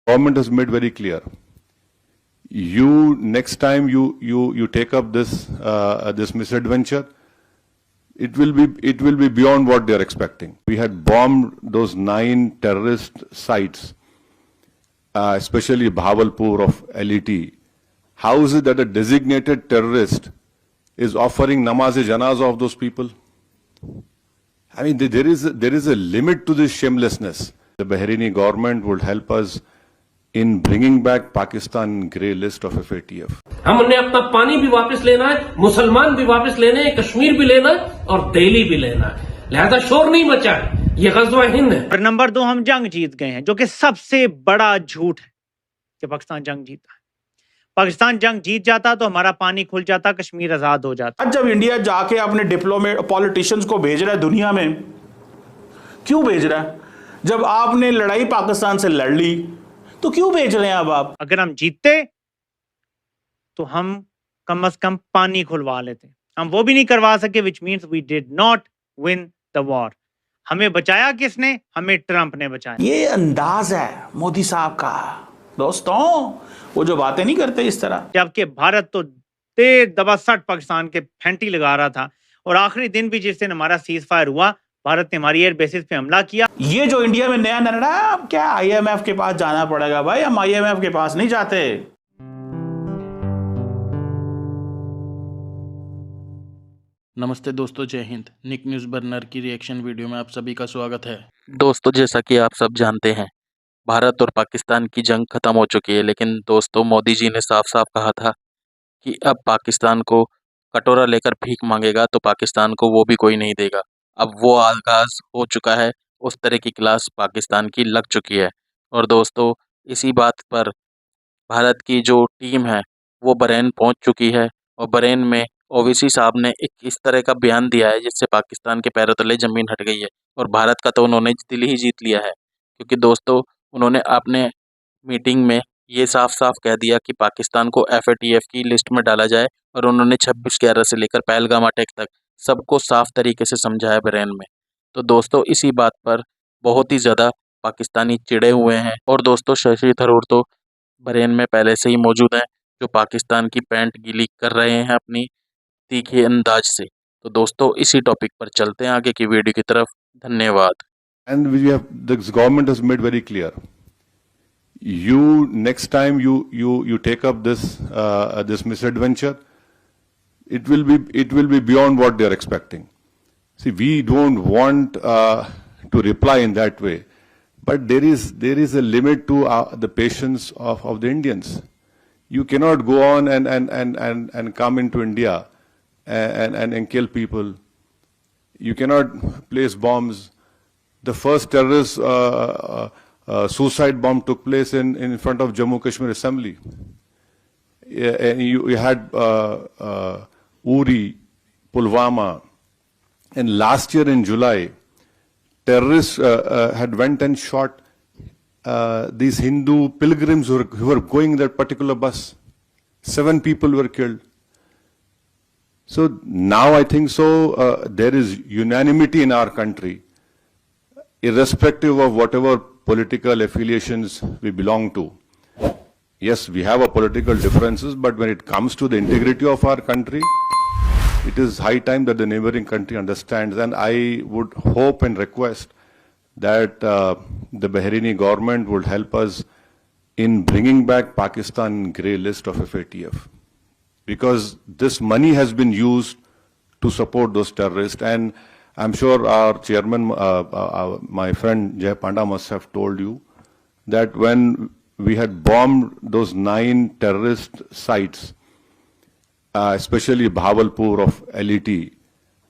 Government has made very clear. You next time you take up this misadventure, it will be beyond what they are expecting. We had bombed those 9 terrorist sites, especially Bhavalpur of LET. How is it that a designated terrorist is offering namaz-e-janazah of those people? I mean, there is a limit to this shamelessness. The Bahraini government would help us in bringing back Pakistan grey list of FATF. हमने अपना पानी भी वापस लेना है, मुसलमान भी वापस लेने हैं, कश्मीर भी लेना है और दिल्ली भी लेना है। लिहाजा शोर नहीं मचा है, ये गज़वा हिंद है। और नंबर 2, हम जंग जीत गए हैं, जो कि सबसे बड़ा झूठ है कि पाकिस्तान जंग जीता है। पाकिस्तान जंग जीत जाता तो हमारा पानी खुल जाता, कश्मीर आजाद हो जाता। आज जब इंडिया जाके अपने डिप्लोमेट पॉलिटिशियंस को भेज रहा है दुनिया में, क्यों भेज रहा है? जब आपने लड़ाई पाकिस्तान से लड़ ली तो क्यों भेज रहे हैं अब आप? अगर हम जीतते तो हम कम से कम पानी खुलवा लेते। हम वो भी नहीं करवा सके, which means we did not win the war. हमें बचाया किसने? हमें ट्रंप ने बचाया। ये अंदाज है मोदी साहब का दोस्तों, वो जो बातें नहीं करते इस तरह। जबकि भारत तो देर दबा सट पाकिस्तान के फैंटी लगा रहा था, और आखिरी दिन भी जिस दिन हमारा सीज फायर हुआ, भारत ने हमारी एयर बेसिस पे हमला किया। ये जो इंडिया में नया निर्णय है, अब क्या IMF के पास जाना पड़ेगा? भाई हम IMF के पास नहीं जाते। नमस्ते दोस्तों, जय हिंद। निक न्यूज़ बर्नर की रिएक्शन वीडियो में आप सभी का स्वागत है। दोस्तों, जैसा कि आप सब जानते हैं, भारत और पाकिस्तान की जंग खत्म हो चुकी है, लेकिन दोस्तों मोदी जी ने साफ साफ कहा था कि अब पाकिस्तान को कटोरा लेकर भीख मांगेगा तो पाकिस्तान को वो भी कोई नहीं देगा। अब वो आगाज़ हो चुका है, उस तरह की क्लास पाकिस्तान की लग चुकी है। और दोस्तों, इसी बात पर भारत की जो टीम है वो बहरीन पहुंच चुकी है, और बहरीन में ओवैसी साहब ने एक इस तरह का बयान दिया है जिससे पाकिस्तान के पैरों तले ज़मीन हट गई है। और भारत का तो उन्होंने दिल ही जीत लिया है, क्योंकि दोस्तों उन्होंने अपने मीटिंग में ये साफ साफ कह दिया कि पाकिस्तान को FATF की लिस्ट में डाला जाए, और उन्होंने 26/11 से लेकर पहलगाम अटैक तक सबको साफ तरीके से समझाया बहरीन में। तो दोस्तों, इसी बात पर बहुत ही ज़्यादा पाकिस्तानी चिढ़े हुए हैं। और दोस्तों, शशि थरूर तो बहरीन में पहले से ही मौजूद हैं, जो पाकिस्तान की पैंट गीली कर रहे हैं अपनी तीखे अंदाज से। तो दोस्तों, इसी टॉपिक पर चलते हैं आगे की वीडियो की तरफ। धन्यवाद। And this government has made very clear. You next time you take up this misadventure, it will be beyond what they are expecting. See, we don't want to reply in that way, but there is a limit to the patience of the Indians. You cannot go on and come into India and kill people. You cannot place bombs. The first terrorist suicide bomb took place in front of Jammu Kashmir Assembly. And you had Uri, Pulwama, and last year in July, terrorists had went and shot these Hindu pilgrims who were going in that particular bus. 7 people were killed. So now I think there is unanimity in our country, irrespective of whatever political affiliations we belong to. Yes, we have a political differences, but when it comes to the integrity of our country, it is high time that the neighboring country understands. And I would hope and request that the Bahraini government would help us in bringing back Pakistan grey list of FATF, because this money has been used to support those terrorists. And I'm sure our chairman, my friend Jay Panda, must have told you that when we had bombed those 9 terrorist sites, especially Bhavalpur of LET,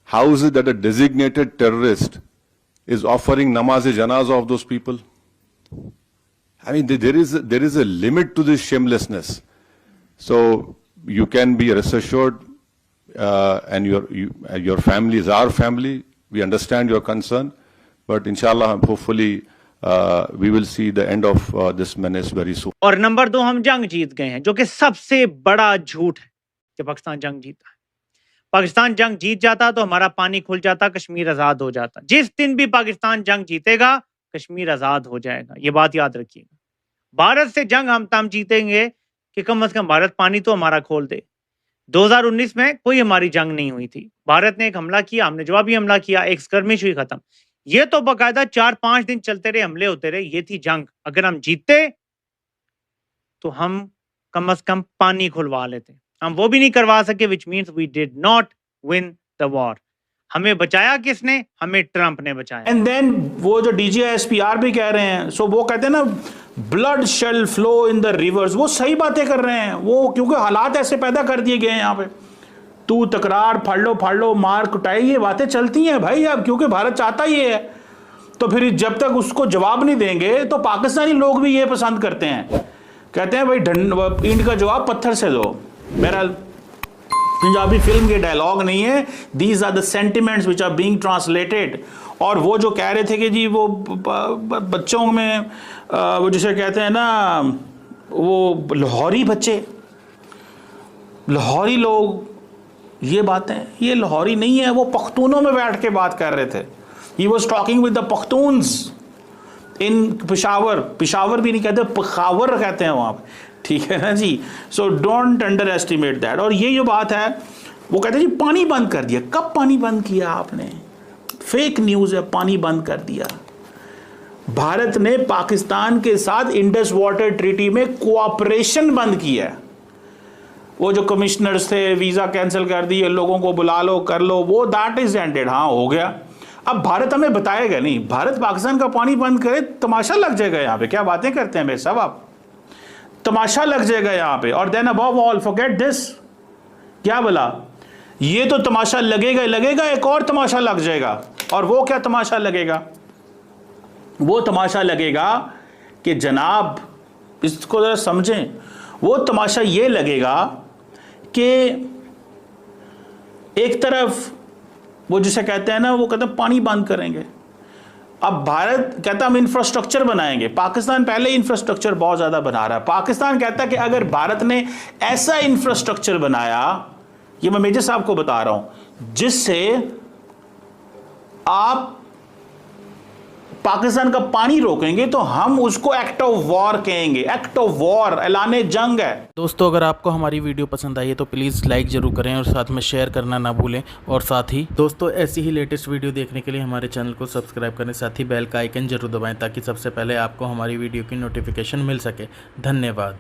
how is it that a designated terrorist is offering namaz-e-janazah of those people? I mean, there is a limit to this shamelessness. So you can be rest assured, and your family is our family. We understand your concern, but inshallah, hopefully, we will see the end of this menace very soon. और number 2, हम जंग जीत गए हैं, जो कि सबसे बड़ा झूठ है कि पाकिस्तान जंग जीता है। पाकिस्तान जंग जीत जाता तो हमारा पानी खुल जाता, कश्मीर आजाद हो जाता। जिस दिन भी पाकिस्तान जंग जीतेगा, कश्मीर आजाद हो जाएगा। ये बात याद रखिएगा। भारत से जंग हम तब जीतेंगे कि कम से कम भारत पानी तो हमारा खोल दे। 2019 में कोई हमारी जंग नहीं हुई थी, भारत ने एक हमला किया, हमने जवाबी हमला किया, एक स्कर्मिश हुई, खत्म। ये तो बाकायदा 4-5 दिन चलते रहे, हमले होते रहे, ये थी जंग। अगर हम जीतते तो हम कम से कम पानी खुलवा लेते, हम वो भी नहीं करवा सके, which means we did not win the war. हमें बचाया किसने? हमें ट्रंप ने बचाया। एंड देन वो जो DGISPR भी कह रहे हैं, सो वो कहते हैं ना blood shall flow in the rivers, वो सही बातें कर रहे हैं वो, क्योंकि हालात ऐसे पैदा कर दिए गए हैं यहाँ पे। तू तकरार, फाड़ लो, मार कुटाई, ये बातें चलती हैं भाई अब, क्योंकि भारत चाहता ही है। तो फिर जब तक उसको जवाब नहीं देंगे तो पाकिस्तानी लोग भी ये पसंद करते हैं, कहते हैं भाई ईंट का जवाब पत्थर से दो। बहरहाल पंजाबी फिल्म के डायलॉग नहीं है, these are the sentiments which are being translated. और वो जो कह रहे थे कि जी वो बच्चों में वो जिसे कहते हैं ना वो लाहौरी बच्चे, लाहौरी लोग, ये बातें, ये लाहौरी नहीं है, वो पख्तूनों में बैठ के बात कर रहे थे। He was talking with the Pakhtuns in Peshawar, Peshawar भी नहीं कहते, पखावर कहते हैं वहाँ पे, ठीक है ना जी। So don't underestimate that. और ये जो बात है, वो कहते हैं जी पानी बंद कर दिया। कब पानी बंद किया आपने? फेक न्यूज़ है, पानी बंद कर दिया। भारत ने पाकिस्तान के साथ इंडस वाटर ट्रीटी में कोऑपरेशन बंद किया है। वो जो कमिश्नर्स थे, वीज़ा कैंसिल कर दिए, लोगों को बुला लो, कर लो, वो दैट इज एंडेड, हाँ हो गया। अब भारत हमें बताएगा नहीं, भारत पाकिस्तान का पानी बंद करे, तमाशा लग जाएगा यहाँ पे। क्या बातें करते हैं मेरे साहब आप, तमाशा लग जाएगा यहाँ पे। और then above all forget this, क्या बोला, ये तो तमाशा लगेगा ही लगेगा, एक और तमाशा लग जाएगा। और वो क्या तमाशा लगेगा? वो तमाशा लगेगा कि जनाब, इसको जरा समझें, वो तमाशा ये लगेगा कि एक तरफ वो जिसे कहते हैं ना, वो कहते हैं पानी बंद करेंगे। अब भारत कहता है हम इंफ्रास्ट्रक्चर बनाएंगे, पाकिस्तान पहले इंफ्रास्ट्रक्चर बहुत ज़्यादा बना रहा है। पाकिस्तान कहता है कि अगर भारत ने ऐसा इंफ्रास्ट्रक्चर बनाया, ये मैं मेजर साहब को बता रहा हूं, जिससे आप पाकिस्तान का पानी रोकेंगे, तो हम उसको एक्ट ऑफ वॉर कहेंगे। एक्ट ऑफ वॉर, ऐलाने जंग है। दोस्तों, अगर आपको हमारी वीडियो पसंद आई है तो प्लीज़ लाइक ज़रूर करें और साथ में शेयर करना ना भूलें। और साथ ही दोस्तों, ऐसी ही लेटेस्ट वीडियो देखने के लिए हमारे चैनल को सब्सक्राइब करें, साथ ही बेल का आइकन जरूर दबाएं ताकि सबसे पहले आपको हमारी वीडियो की नोटिफिकेशन मिल सके। धन्यवाद।